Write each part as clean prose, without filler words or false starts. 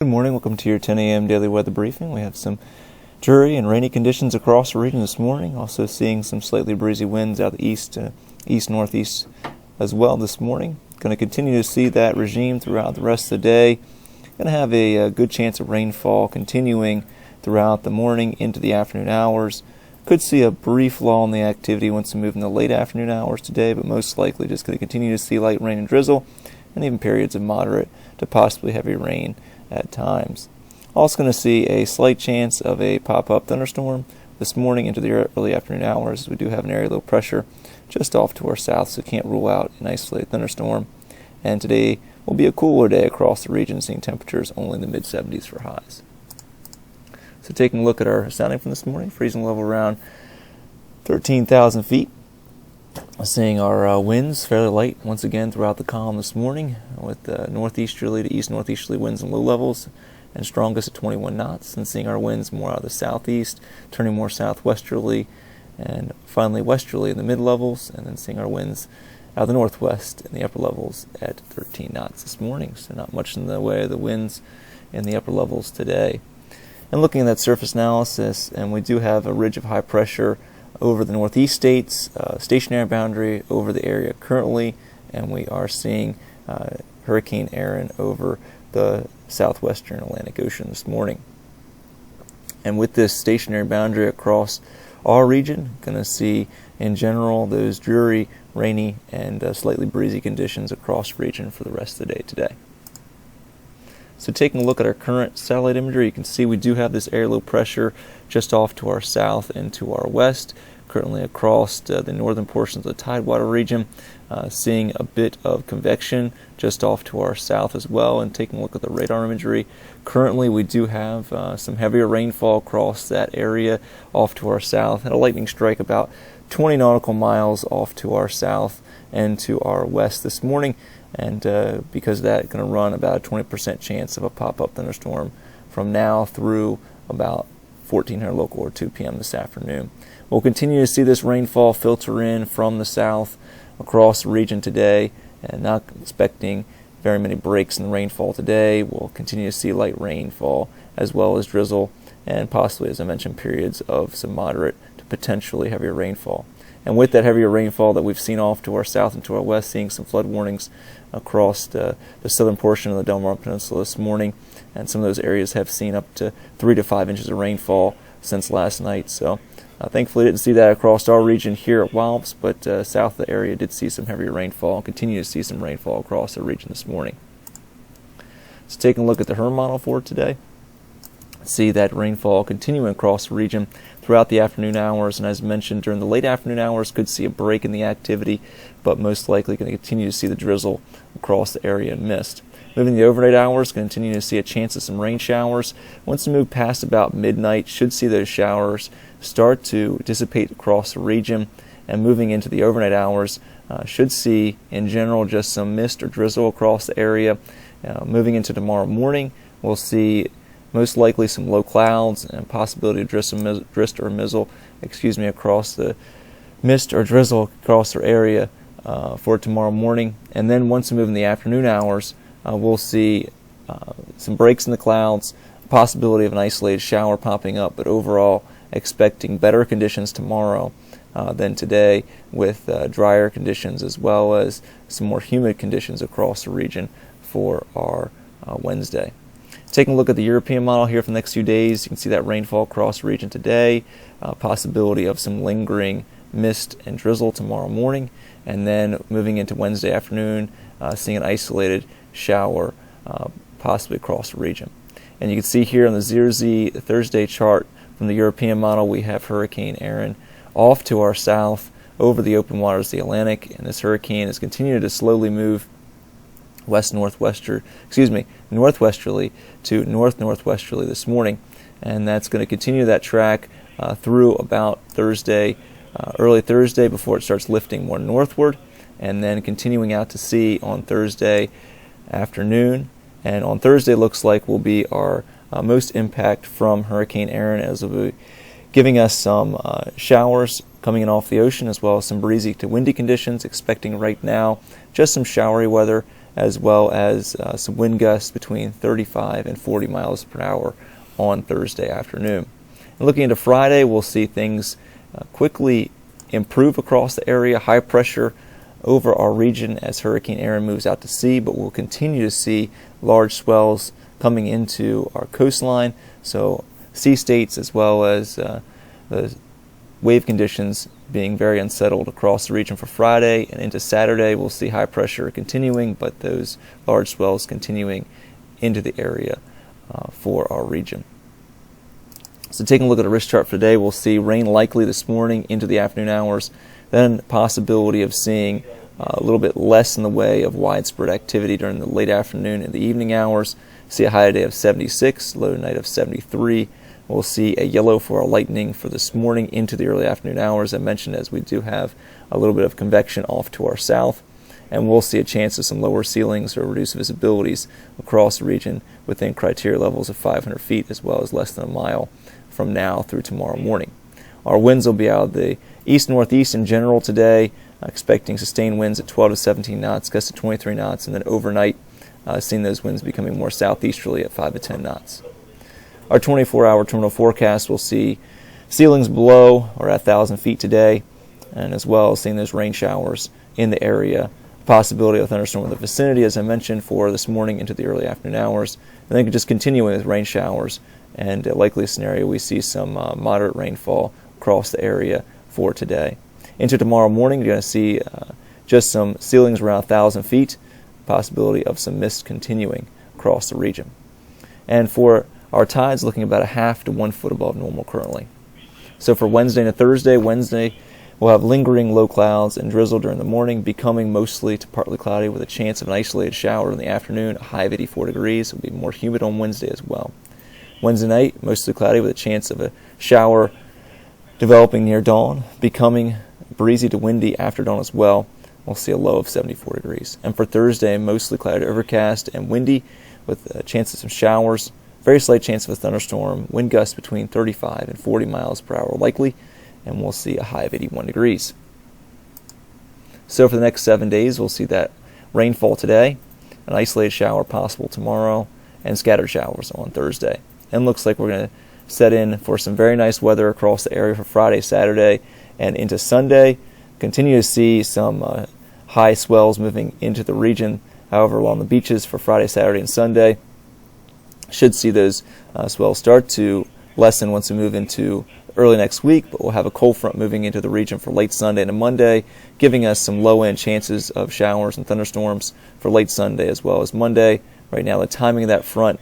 morning. Welcome to your 10 a.m. daily weather briefing. We have some dreary and rainy conditions across the region this morning. Also seeing some slightly breezy winds out the east-northeast as well this morning. Going to continue to see that regime throughout the rest of the day. Going to have a good chance of rainfall continuing throughout the morning into the afternoon hours. Could see a brief lull in the activity once we move in the late afternoon hours today, but most likely just going to continue to see light rain and drizzle, and even periods of moderate to possibly heavy rain at times. Also going to see a slight chance of a pop-up thunderstorm this morning into the early afternoon hours. We do have an area of low pressure just off to our south, so can't rule out an isolated thunderstorm. And today will be a cooler day across the region, seeing temperatures only in the mid-70s for highs. So taking a look at our sounding from this morning, freezing level around 13,000 feet. Seeing our winds fairly light once again throughout the column this morning, with northeasterly to east-northeasterly winds in low levels and strongest at 21 knots, and seeing our winds more out of the southeast, turning more southwesterly and finally westerly in the mid-levels, and then seeing our winds out of the northwest in the upper levels at 13 knots this morning. So not much in the way of the winds in the upper levels today. And looking at that surface analysis, and we do have a ridge of high pressure over the northeast states, stationary boundary over the area currently, and we are seeing Hurricane Aaron over the southwestern Atlantic Ocean this morning. And with this stationary boundary across our region, going to see in general those dreary, rainy, and slightly breezy conditions across the region for the rest of the day today. So taking a look at our current satellite imagery, you can see we do have this area low pressure just off to our south and to our west, currently across the northern portions of the Tidewater region, seeing a bit of convection just off to our south as well. And taking a look at the radar imagery, currently we do have some heavier rainfall across that area off to our south, and a lightning strike about 20 nautical miles off to our south and to our west this morning. And because of that, going to run about a 20% chance of a pop-up thunderstorm from now through about 1400 local or 2 p.m. this afternoon. We'll continue to see this rainfall filter in from the south across the region today, and not expecting very many breaks in the rainfall today. We'll continue to see light rainfall as well as drizzle, and possibly, as I mentioned, periods of some moderate to potentially heavier rainfall. And with that heavier rainfall that we've seen off to our south and to our west, seeing some flood warnings across the southern portion of the Delmarva Peninsula this morning, and some of those areas have seen up to 3 to 5 inches of rainfall since last night. So thankfully didn't see that across our region here at Wallops, but south of the area did see some heavier rainfall and continue to see some rainfall across the region this morning. So taking a look at the HRM model for today, see that rainfall continuing across the region throughout the afternoon hours, and as mentioned, during the late afternoon hours could see a break in the activity, but most likely going to continue to see the drizzle across the area and mist. Moving the overnight hours, continue to see a chance of some rain showers. Once we move past about midnight, should see those showers start to dissipate across the region, and moving into the overnight hours, should see in general just some mist or drizzle across the area. Moving into tomorrow morning, we'll see most likely some low clouds and possibility of drizzle or mizzle across the mist or drizzle across our area for tomorrow morning. And then once we move in the afternoon hours, we'll see some breaks in the clouds, possibility of an isolated shower popping up, but overall expecting better conditions tomorrow than today, with drier conditions as well as some more humid conditions across the region for our Wednesday. Taking a look at the European model here for the next few days, you can see that rainfall across the region today, possibility of some lingering mist and drizzle tomorrow morning, and then moving into Wednesday afternoon, seeing an isolated shower possibly across the region. And you can see here on the 0Z Thursday chart from the European model, we have Hurricane Aaron off to our south over the open waters of the Atlantic, and this hurricane is continuing to slowly move northwesterly to northwesterly this morning, and that's going to continue that track through about Thursday, early Thursday, before it starts lifting more northward, and then continuing out to sea on Thursday afternoon. And on Thursday looks like will be our most impact from Hurricane Aaron, as it will be giving us some showers coming in off the ocean, as well as some breezy to windy conditions. Expecting right now just some showery weather as well as some wind gusts between 35 and 40 miles per hour on Thursday afternoon. And looking into Friday, we'll see things quickly improve across the area. High pressure over our region as Hurricane Aaron moves out to sea, but we'll continue to see large swells coming into our coastline. So sea states as well as the wave conditions being very unsettled across the region for Friday, and into Saturday we'll see high pressure continuing, but those large swells continuing into the area for our region. So taking a look at the risk chart for today, we'll see rain likely this morning into the afternoon hours, then possibility of seeing a little bit less in the way of widespread activity during the late afternoon and the evening hours. See a high today of 76, low tonight of 73. We'll see a yellow for our lightning for this morning into the early afternoon hours, I mentioned, as we do have a little bit of convection off to our south. And we'll see a chance of some lower ceilings or reduced visibilities across the region within criteria levels of 500 feet, as well as less than a mile from now through tomorrow morning. Our winds will be out of the east-northeast in general today, expecting sustained winds at 12 to 17 knots, gusts to 23 knots, and then overnight seeing those winds becoming more southeasterly at 5 to 10 knots. Our 24-hour terminal forecast will see ceilings below or at 1,000 feet today, and as well as seeing those rain showers in the area. Possibility of a thunderstorm in the vicinity, as I mentioned, for this morning into the early afternoon hours. And then just continuing with rain showers, and a likely scenario we see some moderate rainfall across the area for today. Into tomorrow morning, you're going to see just some ceilings around 1,000 feet, possibility of some mist continuing across the region. And for our tides, looking about a half to 1 foot above normal currently. So for Wednesday and Thursday, we'll have lingering low clouds and drizzle during the morning, becoming mostly to partly cloudy with a chance of an isolated shower in the afternoon, a high of 84 degrees. It will be more humid on Wednesday as well. Wednesday night, mostly cloudy with a chance of a shower developing near dawn, becoming breezy to windy after dawn as well. We'll see a low of 74 degrees. And for Thursday, mostly cloudy, overcast, and windy with a chance of some showers. Very slight chance of a thunderstorm, wind gusts between 35 and 40 miles per hour likely, and we'll see a high of 81 degrees. So for the next 7 days, we'll see that rainfall today, an isolated shower possible tomorrow, and scattered showers on Thursday. And looks like we're going to set in for some very nice weather across the area for Friday, Saturday, and into Sunday. Continue to see some high swells moving into the region, however, along the beaches for Friday, Saturday, and Sunday. Should see those swells start to lessen once we move into early next week, but we'll have a cold front moving into the region for late Sunday and Monday, giving us some low-end chances of showers and thunderstorms for late Sunday as well as Monday. Right now, the timing of that front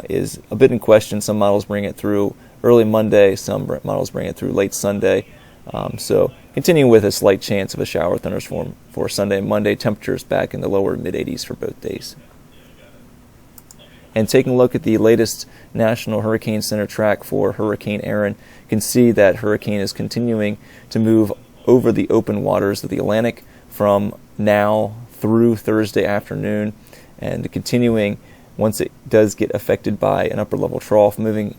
is a bit in question. Some models bring it through early Monday, some models bring it through late Sunday. So continuing with a slight chance of a shower or thunderstorm for Sunday and Monday, temperatures back in the lower mid-80s for both days. And taking a look at the latest National Hurricane Center track for Hurricane Aaron, you can see that hurricane is continuing to move over the open waters of the Atlantic from now through Thursday afternoon, and continuing once it does get affected by an upper level trough moving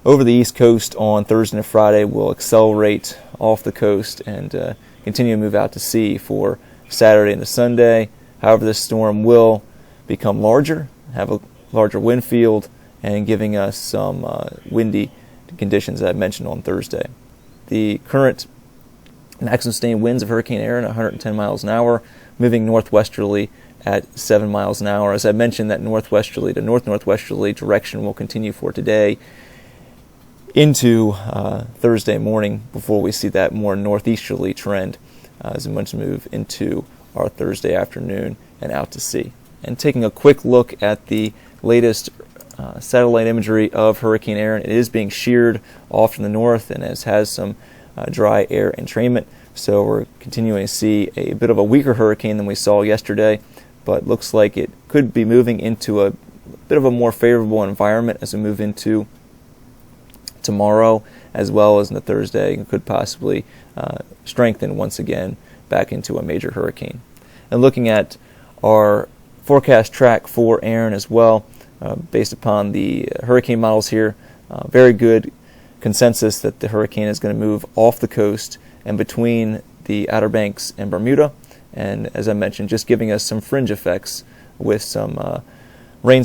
over the East Coast on Thursday and Friday, will accelerate off the coast and continue to move out to sea for Saturday and Sunday. However, this storm will become larger, have a larger wind field, and giving us some windy conditions that I mentioned on Thursday. The current maximum sustained winds of Hurricane Aaron, 110 miles an hour, moving northwesterly at 7 miles an hour. As I mentioned, that northwesterly to north-northwesterly direction will continue for today into Thursday morning before we see that more northeasterly trend as we move into our Thursday afternoon and out to sea. And taking a quick look at the latest satellite imagery of Hurricane Aaron, it is being sheared off to the north and has some dry air entrainment. So we're continuing to see a bit of a weaker hurricane than we saw yesterday, but looks like it could be moving into a bit of a more favorable environment as we move into tomorrow as well as into Thursday, and could possibly strengthen once again back into a major hurricane. And looking at our forecast track for Aaron as well, based upon the hurricane models here, very good consensus that the hurricane is going to move off the coast and between the Outer Banks and Bermuda, and as I mentioned, just giving us some fringe effects with some rain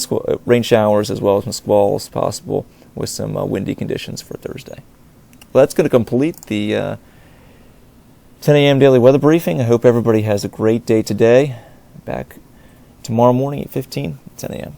showers as well as some squalls possible with some windy conditions for Thursday. Well, that's going to complete the 10 a.m. daily weather briefing. I hope everybody has a great day today. Back tomorrow morning at 10 a.m.